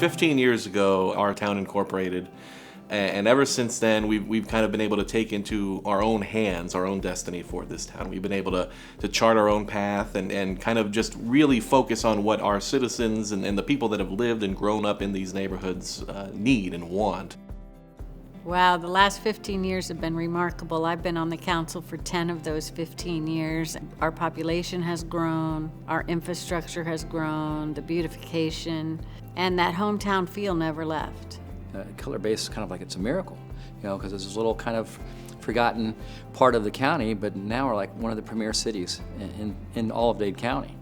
15 years ago, our town incorporated, and ever since then, we've kind of been able to take into our own hands our own destiny for this town. We've been able to chart our own path and kind of just really focus on what our citizens and the people that have lived and grown up in these neighborhoods need and want. Wow, the last 15 years have been remarkable. I've been on the council for 10 of those 15 years. Our population has grown, our infrastructure has grown, the beautification, and that hometown feel never left. Cutler Bay is kind of like it's a miracle, because it's this little kind of forgotten part of the county, but now we're like one of the premier cities in all of Dade County.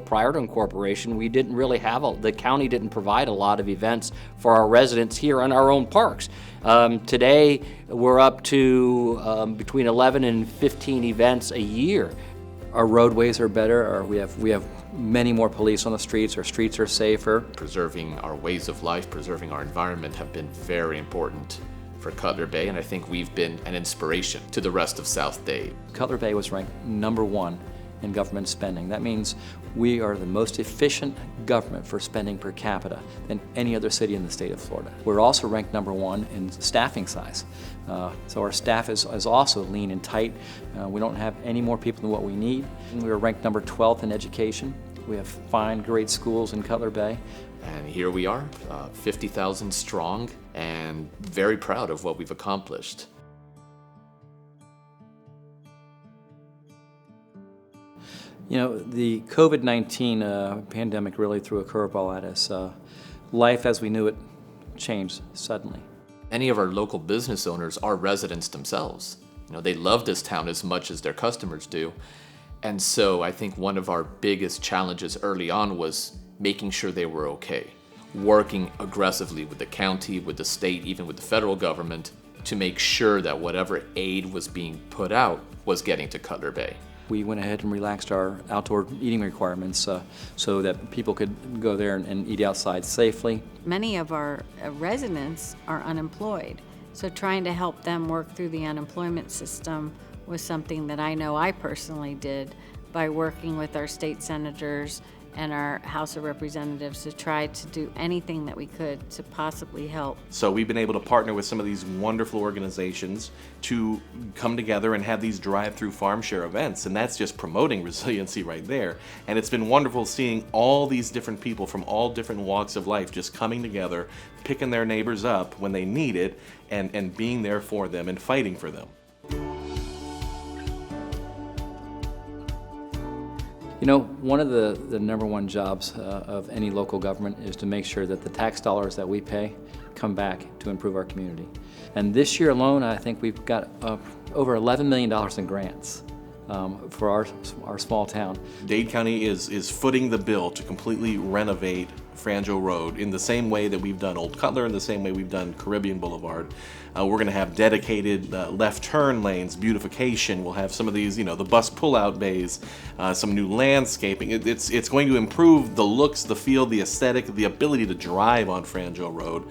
Prior to incorporation, we didn't really the county didn't provide a lot of events for our residents here in our own parks. Today, we're up to between 11 and 15 events a year. Our roadways are better, we have many more police on the streets, our streets are safer. Preserving our ways of life, preserving our environment have been very important for Cutler Bay, and I think we've been an inspiration to the rest of South Dade. Cutler Bay was ranked #1 in government spending. That means we are the most efficient government for spending per capita than any other city in the state of Florida. We're also ranked #1 in staffing size. So our staff is also lean and tight. We don't have any more people than what we need. And we were ranked #12 in education. We have fine, great schools in Cutler Bay. And here we are, 50,000 strong, and very proud of what we've accomplished. The COVID-19 pandemic really threw a curveball at us. Life as we knew it changed suddenly. Many of our local business owners are residents themselves. They love this town as much as their customers do. And so I think one of our biggest challenges early on was making sure they were okay. Working aggressively with the county, with the state, even with the federal government to make sure that whatever aid was being put out was getting to Cutler Bay. We went ahead and relaxed our outdoor eating requirements so that people could go there and eat outside safely. Many of our residents are unemployed, so trying to help them work through the unemployment system was something that I know I personally did by working with our state senators and our House of Representatives to try to do anything that we could to possibly help. So we've been able to partner with some of these wonderful organizations to come together and have these drive-through farm share events, and that's just promoting resiliency right there. And it's been wonderful seeing all these different people from all different walks of life just coming together, picking their neighbors up when they need it, and being there for them and fighting for them. One of the #1 jobs of any local government is to make sure that the tax dollars that we pay come back to improve our community. And this year alone, I think we've got over $11 million in grants for our small town. Dade County is footing the bill to completely renovate Franjo Road in the same way that we've done Old Cutler, in the same way we've done Caribbean Boulevard. We're going to have dedicated left turn lanes, beautification. We'll have some of these, the bus pull-out bays, some new landscaping. It's going to improve the looks, the feel, the aesthetic, the ability to drive on Franjo Road.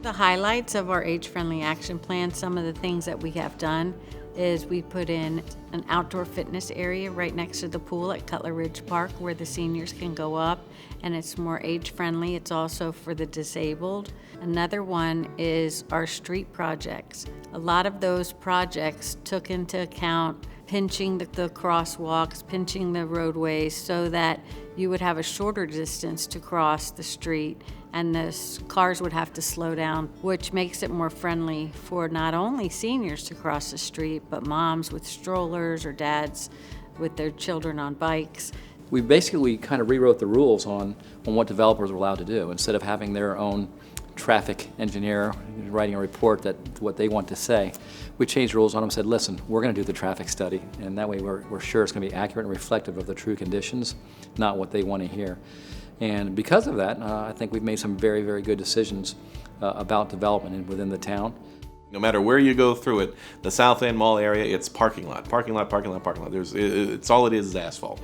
The highlights of our age-friendly action plan, some of the things that we have done is we put in an outdoor fitness area right next to the pool at Cutler Park where the seniors can go up, and it's more age-friendly. It's also for the disabled. Another one is our street projects. A lot of those projects took into account pinching the crosswalks, pinching the roadways so that you would have a shorter distance to cross the street and the cars would have to slow down, which makes it more friendly for not only seniors to cross the street, but moms with strollers or dads with their children on bikes. We basically kind of rewrote the rules on what developers were allowed to do. Instead of having their own traffic engineer writing a report that what they want to say, we changed rules on them and said, listen, we're going to do the traffic study, and that way we're sure it's going to be accurate and reflective of the true conditions, not what they want to hear. And because of that, I think we've made some very, very good decisions about development within the town. No matter where you go through it, the South End Mall area, it's parking lot, parking lot, parking lot, parking lot. It's all it is asphalt.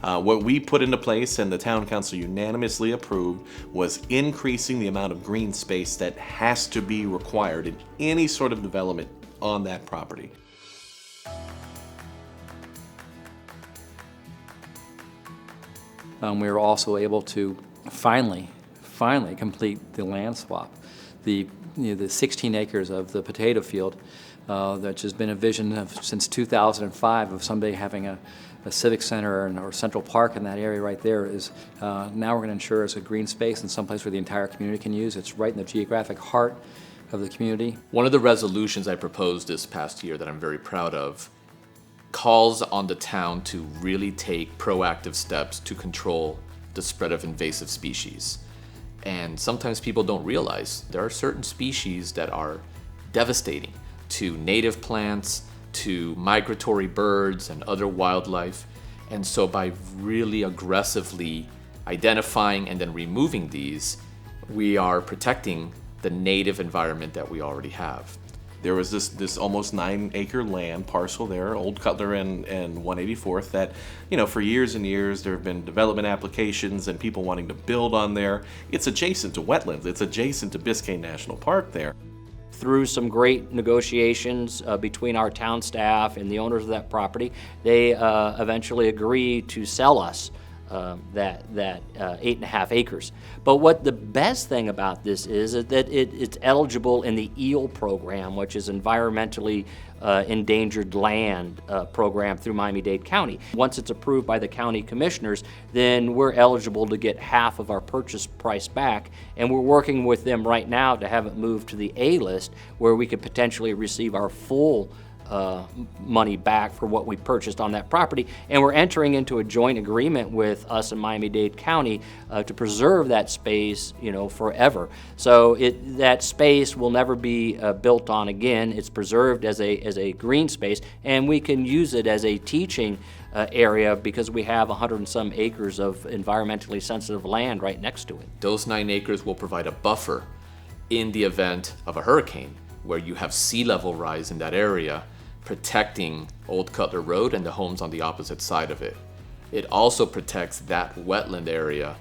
What we put into place and the town council unanimously approved was increasing the amount of green space that has to be required in any sort of development on that property. We were also able to finally finally complete the land swap. The 16 acres of the potato field, which has been a vision since 2005 of someday having a civic center or central park in that area right there, is now we're going to ensure it's a green space and someplace where the entire community can use. It's right in the geographic heart of the community. One of the resolutions I proposed this past year that I'm very proud of calls on the town to really take proactive steps to control the spread of invasive species. And sometimes people don't realize there are certain species that are devastating to native plants, to migratory birds and other wildlife. And so by really aggressively identifying and then removing these, we are protecting the native environment that we already have. There was this almost 9-acre land parcel there, Old Cutler and 184th, that, for years and years there have been development applications and people wanting to build on there. It's adjacent to wetlands. It's adjacent to Biscayne National Park there. Through some great negotiations between our town staff and the owners of that property, they eventually agreed to sell us that 8.5 acres. But what the best thing about this is that it's eligible in the EEL program, which is environmentally endangered land program through Miami-Dade County. Once it's approved by the county commissioners, then we're eligible to get half of our purchase price back, and we're working with them right now to have it moved to the A list, where we could potentially receive our full money back for what we purchased on that property. And we're entering into a joint agreement with us in Miami-Dade County to preserve that space, forever. So that space will never be built on again. It's preserved as a green space, and we can use it as a teaching area because we have 100 and some acres of environmentally sensitive land right next to it. Those 9 acres will provide a buffer in the event of a hurricane, where you have sea level rise in that area, protecting Old Cutler Road and the homes on the opposite side of it. It also protects that wetland area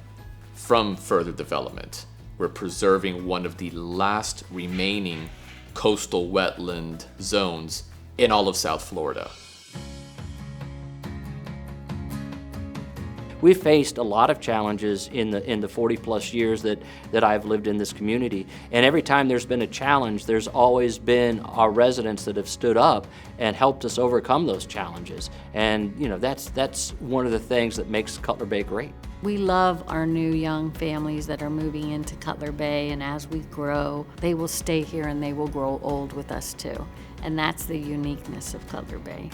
from further development. We're preserving one of the last remaining coastal wetland zones in all of South Florida. We've faced a lot of challenges in the 40 plus years that I've lived in this community. And every time there's been a challenge, there's always been our residents that have stood up and helped us overcome those challenges. And that's one of the things that makes Cutler Bay great. We love our new young families that are moving into Cutler Bay, and as we grow, they will stay here and they will grow old with us too. And that's the uniqueness of Cutler Bay,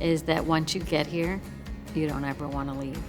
is that once you get here, you don't ever want to leave.